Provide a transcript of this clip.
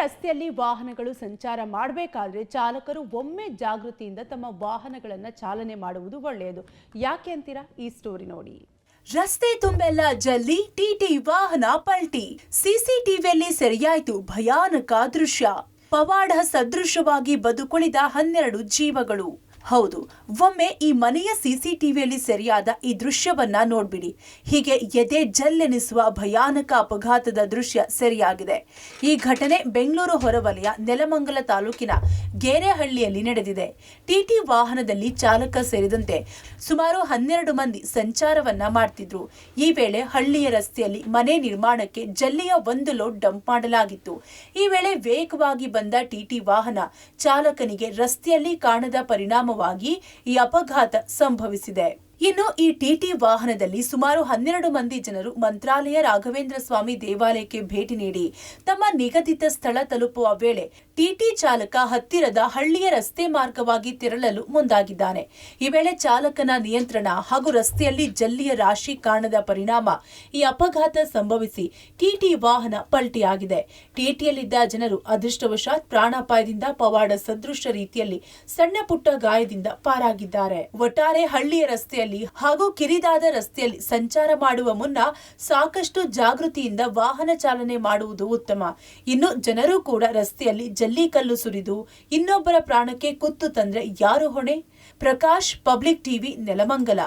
ರಸ್ತೆಯಲ್ಲಿ ವಾಹನಗಳು ಸಂಚಾರ ಮಾಡಬೇಕಾದ್ರೆ ಚಾಲಕರು ಒಮ್ಮೆ ಜಾಗೃತಿಯಿಂದ ತಮ್ಮ ವಾಹನಗಳನ್ನು ಚಾಲನೆ ಮಾಡುವುದು ಒಳ್ಳೆಯದು. ಯಾಕೆ ಅಂತೀರಾ? ಈ ಸ್ಟೋರಿ ನೋಡಿ. ರಸ್ತೆ ತುಂಬೆಲ್ಲ ಜಲ್ಲಿ, ಟಿಟಿ ವಾಹನ ಪಲ್ಟಿ, ಸಿಸಿಟಿವಿಯಲ್ಲಿ ಸೆರೆಯಾಯಿತು ಭಯಾನಕ ದೃಶ್ಯ. ಪವಾಡ ಸದೃಶವಾಗಿ ಬದುಕುಳಿದ 12 ಜೀವಗಳು. ಹೌದು, ಒಮ್ಮೆ ಈ ಮನೆಯ ಸಿಸಿಟಿವಿಯಲ್ಲಿ ಸೆರೆಯಾದ ಈ ದೃಶ್ಯವನ್ನ ನೋಡ್ಬಿಡಿ. ಹೀಗೆ ಎದೆ ಜಲ್ಲೆನಿಸುವ ಭಯಾನಕ ಅಪಘಾತದ ದೃಶ್ಯ ಸೆರೆಯಾಗಿದೆ. ಈ ಘಟನೆ ಬೆಂಗಳೂರು ಹೊರವಲಯ ನೆಲಮಂಗಲ ತಾಲೂಕಿನ ಗೇರೆಹಳ್ಳಿಯಲ್ಲಿ ನಡೆದಿದೆ. ಟಿಟಿ ವಾಹನದಲ್ಲಿ ಚಾಲಕ ಸೇರಿದಂತೆ ಸುಮಾರು 12 ಮಂದಿ ಸಂಚಾರವನ್ನ ಮಾಡ್ತಿದ್ರು. ಈ ವೇಳೆ ಹಳ್ಳಿಯ ರಸ್ತೆಯಲ್ಲಿ ಮನೆ ನಿರ್ಮಾಣಕ್ಕೆ ಜಲ್ಲಿಯ 1 ಲೋಡ್ ಡಂಪ್ ಮಾಡಲಾಗಿತ್ತು. ಈ ವೇಳೆ ವೇಗವಾಗಿ ಬಂದ ಟಿಟಿ ವಾಹನ ಚಾಲಕನಿಗೆ ರಸ್ತೆಯಲ್ಲಿ ಕಾಣದ ಪರಿಣಾಮ ಈ ಅಪಘಾತ ಸಂಭವಿಸಿದೆ. ಇನ್ನು ಈ ಟಿಟಿ ವಾಹನದಲ್ಲಿ ಸುಮಾರು 12 ಮಂದಿ ಜನರು ಮಂತ್ರಾಲಯ ರಾಘವೇಂದ್ರ ಸ್ವಾಮಿ ದೇವಾಲಯಕ್ಕೆ ಭೇಟಿ ನೀಡಿ ತಮ್ಮ ನಿಗದಿತ ಸ್ಥಳ ತಲುಪುವ ವೇಳೆ ಟಿಟಿ ಚಾಲಕ ಹತ್ತಿರದ ಹಳ್ಳಿಯ ರಸ್ತೆ ಮಾರ್ಗವಾಗಿ ತೆರಳಲು ಮುಂದಾಗಿದ್ದಾನೆ. ಈ ವೇಳೆ ಚಾಲಕನ ನಿಯಂತ್ರಣ ಹಾಗೂ ರಸ್ತೆಯಲ್ಲಿ ಜಲ್ಲಿಯ ರಾಶಿ ಕಾಣದ ಪರಿಣಾಮ ಈ ಅಪಘಾತ ಸಂಭವಿಸಿ ಟಿಟಿ ವಾಹನ ಪಲ್ಟಿಯಾಗಿದೆ. ಟಿಟಿಯಲ್ಲಿದ್ದ ಜನರು ಅದೃಷ್ಟವಶಾತ್ ಪ್ರಾಣಾಪಾಯದಿಂದ ಪವಾಡ ಸದೃಶ ರೀತಿಯಲ್ಲಿ ಸಣ್ಣ ಪುಟ್ಟ ಗಾಯದಿಂದ ಪಾರಾಗಿದ್ದಾರೆ. ಒಟ್ಟಾರೆ ಹಳ್ಳಿಯ ರಸ್ತೆಯಲ್ಲಿ ಹಾಗೂ ಕಿರಿದಾದ ರಸ್ತೆಯಲ್ಲಿ ಸಂಚಾರ ಮಾಡುವ ಮುನ್ನ ಸಾಕಷ್ಟು ಜಾಗೃತಿಯಿಂದ ವಾಹನ ಚಾಲನೆ ಮಾಡುವುದು ಉತ್ತಮ. ಇನ್ನು ಜನರು ಕೂಡ ರಸ್ತೆಯಲ್ಲಿ ಜಲ್ಲಿಕಲ್ಲು ಸುರಿದು ಇನ್ನೊಬ್ಬರ ಪ್ರಾಣಕ್ಕೆ ಕುತ್ತು ತಂದ್ರೆ ಯಾರು ಹೊಣೆ? Prakash, public TV, Nelamangala.